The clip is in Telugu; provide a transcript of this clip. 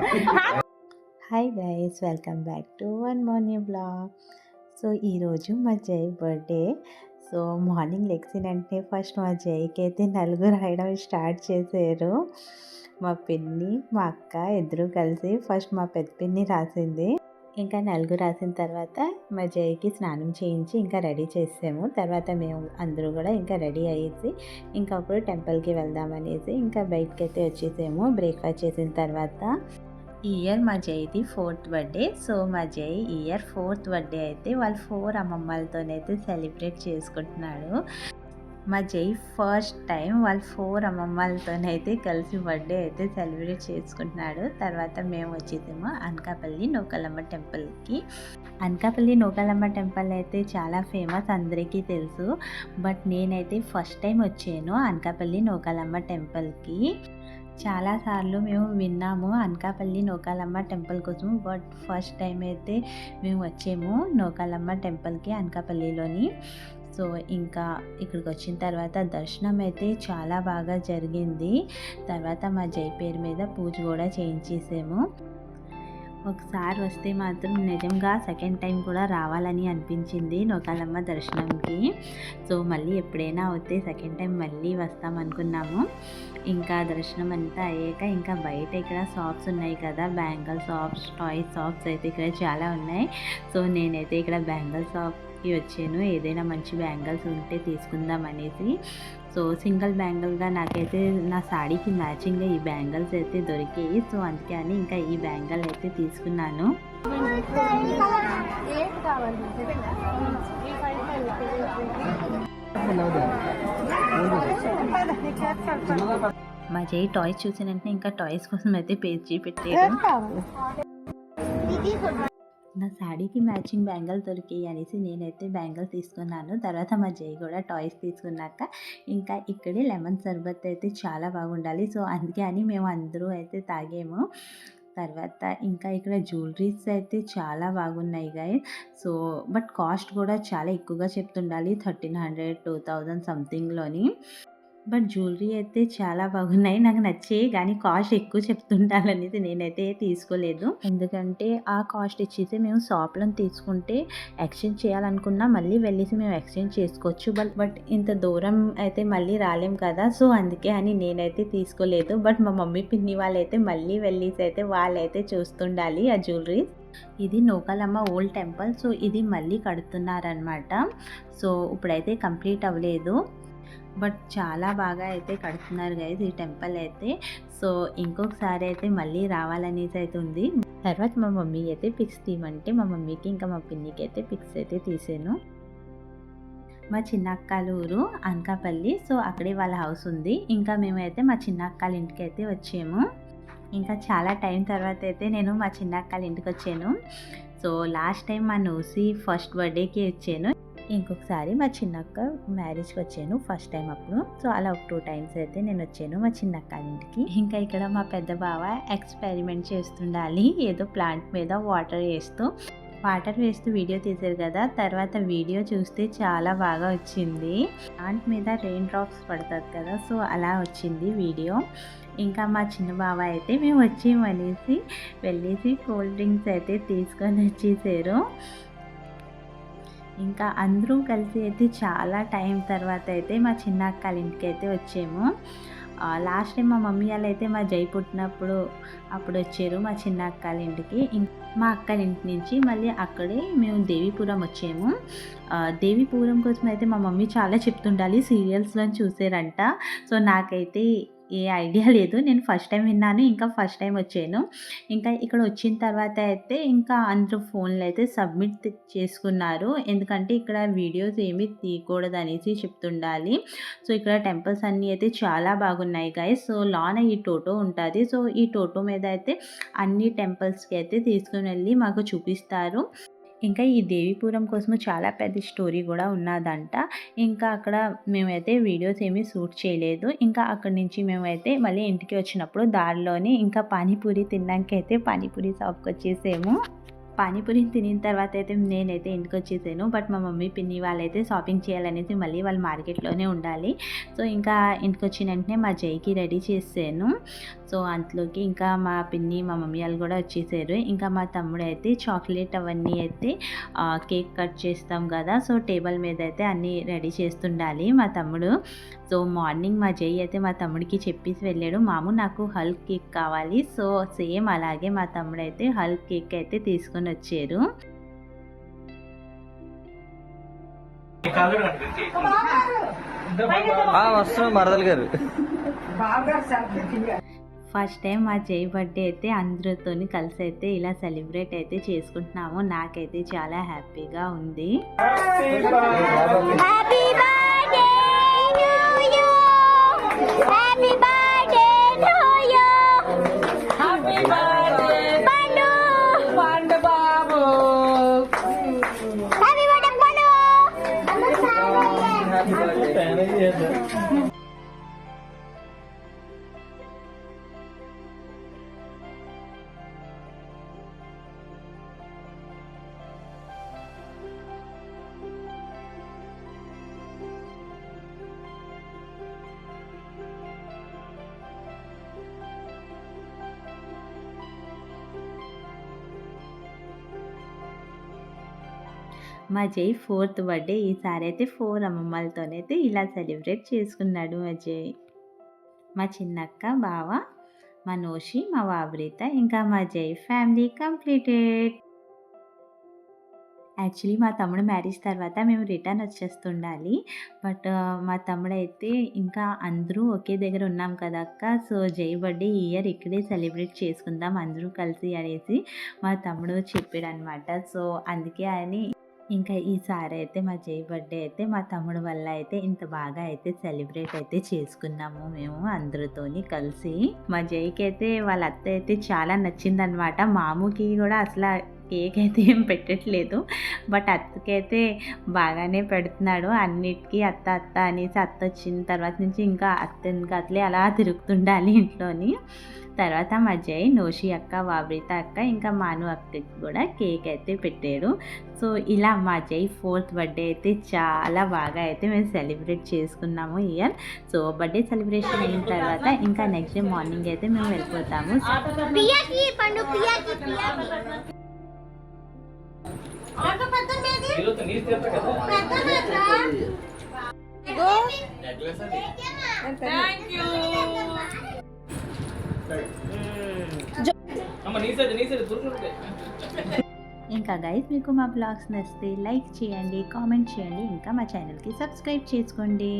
Hi guys, welcome back to one more new blog. So ఈరోజు మా జై బర్త్డే. సో మార్నింగ్ లెగ్సిన వెంటనే ఫస్ట్ మా జైకి అయితే నలుగురు రాయడం స్టార్ట్ చేశారు. మా పిన్ని మా అక్క ఇద్దరు కలిసి ఫస్ట్ మా పెద్ద పిన్ని రాసింది. ఇంకా నలుగురు రాసిన తర్వాత మా జైకి స్నానం చేయించి ఇంకా రెడీ చేసాము. తర్వాత మేము అందరూ కూడా ఇంకా రెడీ అయ్యేసి ఇంకా అప్పుడు టెంపుల్కి వెళ్దామనేసి ఇంకా బయటకి అయితే వచ్చేసాము. బ్రేక్ఫాస్ట్ చేసిన తర్వాత ఈ ఇయర్ మా జైది 4th బర్త్డే. సో మా జై ఈ ఇయర్ 4th బర్త్డే అయితే వాళ్ళ 4 అమ్మమ్మలతోనైతే సెలబ్రేట్ చేసుకుంటున్నాడు. మా జై ఫస్ట్ టైం వాళ్ళ 4 అమ్మమ్మలతోనైతే కలిసి బర్త్డే అయితే సెలబ్రేట్ చేసుకుంటున్నాడు. తర్వాత మేము వచ్చేసాము అనకాపల్లి నూకాలమ్మ టెంపుల్కి. అనకాపల్లి నూకాలమ్మ టెంపుల్ అయితే చాలా ఫేమస్, అందరికీ తెలుసు. బట్ నేనైతే ఫస్ట్ టైం వచ్చాను అనకాపల్లి నూకాలమ్మ టెంపుల్కి. చాలాసార్లు మేము విన్నాము అనకాపల్లి నూకాలమ్మ టెంపుల్ కోసం, బట్ ఫస్ట్ టైం అయితే మేము వచ్చాము నూకాలమ్మ టెంపుల్కి అనకాపల్లిలోని. సో ఇంకా ఇక్కడికి వచ్చిన తర్వాత దర్శనం అయితే చాలా బాగా జరిగింది. తర్వాత మా జై పేరు మీద పూజ కూడా చేయించేసాము. ఒకసారి వస్తే మాత్రం నిజంగా సెకండ్ టైం కూడా రావాలని అనిపించింది నూకాలమ్మ దర్శనంకి. సో మళ్ళీ ఎప్పుడైనా అవుతే సెకండ్ టైం మళ్ళీ వస్తాం అనుకున్నాము. ఇంకా దర్శనం అంతా అయ్యాక ఇంకా బయట ఇక్కడ షాప్స్ ఉన్నాయి కదా, బ్యాంగిల్ షాప్స్, టాయ్స్ షాప్స్ అయితే ఇక్కడ చాలా ఉన్నాయి. సో నేనైతే ఇక్కడ బ్యాంగిల్ షాప్కి వచ్చాను, ఏదైనా మంచి బ్యాంగిల్స్ ఉంటే తీసుకుందాం అనేసి. సో సింగిల్ బ్యాంగిల్గా నాకైతే నా సాడీకి మ్యాచింగ్గా ఈ బ్యాంగిల్స్ అయితే దొరికాయి. సో అందుకే అని ఇంకా ఈ బ్యాంగిల్ అయితే తీసుకున్నాను. మా జై టాయ్స్ చూసిన వెంటనే ఇంకా టాయ్స్ కోసం అయితే పేజీ పెట్టారు. నా శాడీకి మ్యాచింగ్ బ్యాంగిల్ దొరికాయి అనేసి నేనైతే బ్యాంగిల్ తీసుకున్నాను. తర్వాత మా జై కూడా టాయ్స్ తీసుకున్నాక ఇంకా ఇక్కడే లెమన్ సర్బత్ అయితే చాలా బాగుండాలి. సో అందుకే అని మేము అందరూ అయితే తాగాము. తర్వాత ఇంకా ఇక్కడ జ్యువెలరీస్ అయితే చాలా బాగున్నాయి గైస్. సో బట్ కాస్ట్ కూడా చాలా ఎక్కువగా చెప్తుండాలి, 1300 2000 సంథింగ్లోని. బట్ జ్యువెలరీ అయితే చాలా బాగున్నాయి, నాకు నచ్చాయి. కానీ కాస్ట్ ఎక్కువ చెప్తుంటారనేది నేనైతే తీసుకోలేదు. ఎందుకంటే ఆ కాస్ట్ ఇచ్చేసి మేము షాప్లో తీసుకుంటే ఎక్స్చేంజ్ చేయాలనుకున్నా మళ్ళీ వెళ్ళేసి మేము ఎక్స్చేంజ్ చేసుకోవచ్చు. బట్ ఇంత దూరం అయితే మళ్ళీ రాలేం కదా, సో అందుకే అని నేనైతే తీసుకోలేదు. బట్ మా మమ్మీ పిన్ని వాళ్ళైతే మళ్ళీ వెళ్ళేసి అయితే వాళ్ళైతే చూస్తుండాలి ఆ జ్యువెలరీ. ఇది నూకాలమ్మ ఓల్డ్ టెంపుల్. సో ఇది మళ్ళీ కడుతున్నారనమాట. సో ఇప్పుడైతే కంప్లీట్ అవ్వలేదు, బట్ చాలా బాగా అయితే కడుతున్నారు గైస్ ఈ టెంపుల్ అయితే. సో ఇంకొకసారి అయితే మళ్ళీ రావాలనేసి అయితే ఉంది. తర్వాత మా మమ్మీ అయితే పిక్స్ తీయమంటే మా మమ్మీకి ఇంకా మా పిన్నికి అయితే పిక్స్ అయితే తీసాను. మా చిన్నక్కల ఊరు అనకాపల్లి. సో అక్కడే వాళ్ళ హౌస్ ఉంది. ఇంకా మేమైతే మా చిన్నక్కల ఇంటికి అయితే వచ్చాము. ఇంకా చాలా టైం తర్వాత అయితే నేను మా చిన్నక్కల ఇంటికి వచ్చాను. సో లాస్ట్ టైం మా నూసి ఫస్ట్ బర్త్డేకి వచ్చాను, ఇంకొకసారి మా చిన్నక్క మ్యారేజ్కి వచ్చాను ఫస్ట్ టైం అప్పుడు. సో అలా ఒక 2 టైమ్స్ అయితే నేను వచ్చాను మా చిన్నక్క ఇంటికి. ఇంకా ఇక్కడ మా పెద్ద బావ ఎక్స్పెరిమెంట్ చేస్తుండాలి, ఏదో ప్లాంట్ మీద వాటర్ వేస్తూ వీడియో తీశారు కదా. తర్వాత వీడియో చూస్తే చాలా బాగా వచ్చింది. ప్లాంట్ మీద రెయిన్ డ్రాప్స్ పడుతుంది కదా, సో అలా వచ్చింది వీడియో. ఇంకా మా చిన్న బావ అయితే మేము వచ్చేమనేసి వెళ్ళేసి కూల్ డ్రింక్స్ అయితే తీసుకొని వచ్చేసారు. ఇంకా అందరూ కలిసి అయితే చాలా టైం తర్వాత అయితే మా చిన్న అక్కల ఇంటికి అయితే వచ్చాము. లాస్ట్ టైం మా మమ్మీ వాళ్ళు అయితే మా జై పుట్టినప్పుడు అప్పుడు వచ్చారు మా చిన్న అక్కల ఇంటికి. మా అక్కల ఇంటి నుంచి మళ్ళీ అక్కడే మేము దేవీపురం వచ్చాము. దేవీపురం కోసం అయితే మా మమ్మీ చాలా చెప్తుండాలి, సీరియల్స్లో చూసారంట. సో నాకైతే ఏ ఐడియా లేదు, నేను ఫస్ట్ టైం విన్నాను, ఇంకా ఫస్ట్ టైం వచ్చాను. ఇంకా ఇక్కడ వచ్చిన తర్వాత అయితే ఇంకా అందరూ ఫోన్లు అయితే సబ్మిట్ చేసుకున్నారు, ఎందుకంటే ఇక్కడ వీడియోస్ ఏమీ తీయకూడదు అనేసి చెప్తుండాలి. సో ఇక్కడ టెంపుల్స్ అన్నీ అయితే చాలా బాగున్నాయి గైస్. సో లోన ఈ టోటో ఉంటుంది. సో ఈ టోటో మీద అయితే అన్ని టెంపుల్స్కి అయితే తీసుకుని వెళ్ళి మాకు చూపిస్తారు. ఇంకా ఈ దేవీపురం కోసము చాలా పెద్ద స్టోరీ కూడా ఉన్నదంట. ఇంకా అక్కడ మేమైతే వీడియోస్ ఏమీ షూట్ చేయలేదు. ఇంకా అక్కడి నుంచి మేమైతే మళ్ళీ ఇంటికి వచ్చినప్పుడు దారిలోనే ఇంకా పానీపూరి తినడానికి అయితే పానీపూరి షాప్కి వచ్చేసాము. పానీపూరిని తినిన తర్వాత అయితే నేనైతే ఇంటికి వచ్చేసాను. బట్ మా మమ్మీ పిన్ని వాళ్ళైతే షాపింగ్ చేయాలనేసి మళ్ళీ వాళ్ళు మార్కెట్లోనే ఉండాలి. సో ఇంకా ఇంటికి వచ్చిన వెంటనే మా జైకి రెడీ చేసాను. సో అంతలోకి ఇంకా మా పిన్ని మా మమ్మీ వాళ్ళు కూడా వచ్చేసారు. ఇంకా మా తమ్ముడు అయితే చాక్లెట్ అవన్నీ అయితే కేక్ కట్ చేస్తాం కదా, సో టేబుల్ మీద అయితే అన్నీ రెడీ చేస్తుండాలి మా తమ్ముడు. సో మార్నింగ్ మా జై అయితే మా తమ్ముడికి చెప్పేసి వెళ్ళాడు, మాము నాకు హల్క్ కేక్ కావాలి. సో సేమ్ అలాగే మా తమ్ముడు అయితే హల్క్ కేక్ అయితే తీసుకొని వచ్చారు. ఫస్ట్ టైం మా జై బర్త్డే అయితే అందరితో కలిసి అయితే ఇలా సెలబ్రేట్ అయితే చేసుకుంటున్నాము. నాకైతే చాలా హ్యాపీగా ఉంది. మా జై 4th బర్త్డే. ఈసారి అయితే 4 అమ్మమ్మలతోనైతే ఇలా సెలబ్రేట్ చేసుకున్నాడు మా జై. మా చిన్నక్క, బావ, మా నోషి, మా వాబ్రిత, ఇంకా మా జై ఫ్యామిలీ కంప్లీటెడ్. యాక్చువల్లీ మా తమ్ముడు మ్యారేజ్ తర్వాత మేము రిటర్న్ వచ్చేస్తుండాలి. బట్ మా తమ్ముడైతే ఇంకా అందరూ ఒకే దగ్గర ఉన్నాం కదా అక్క, సో జై బర్త్డే ఈ ఇయర్ ఇక్కడే సెలబ్రేట్ చేసుకుందాం అందరూ కలిసి అనేసి మా తమ్ముడు చెప్పాడనమాట. సో అందుకే అని ఇంకా ఈసారి అయితే మా జై బర్త్డే అయితే మా తమ్ముడు వల్ల అయితే ఇంత బాగా అయితే సెలబ్రేట్ అయితే చేసుకున్నాము మేము అందరితోని కలిసి. మా జైకి అయితే వాళ్ళ అత్త అయితే చాలా నచ్చిందనమాట. మామూకి కూడా అసలు కేక్ అయితే ఏం పెట్టట్లేదు, బట్ అత్తకైతే బాగానే పెడుతున్నాడు. అన్నిటికీ అత్త అత్త అనేసి అత్త వచ్చిన తర్వాత నుంచి ఇంకా అత్తలే అలా తిరుగుతుండాలి ఇంట్లోని. తర్వాత మా జై, నోషి అక్క, వాబ్రిత అక్క, ఇంకా మాను అక్కకి కూడా కేక్ అయితే పెట్టాడు. సో ఇలా మా జై 4th బర్త్డే అయితే చాలా బాగా అయితే మేము సెలబ్రేట్ చేసుకున్నాము ఇయర్. సో బర్త్డే సెలబ్రేషన్ అయిన తర్వాత ఇంకా నెక్స్ట్ డే మార్నింగ్ అయితే మేము వెళ్ళిపోతాము. ఇంకా గైస్ మీకు మా బ్లాగ్స్ నచ్చితే లైక్ చేయండి, కామెంట్ చేయండి, ఇంకా మా ఛానల్కి సబ్స్క్రైబ్ చేసుకోండి.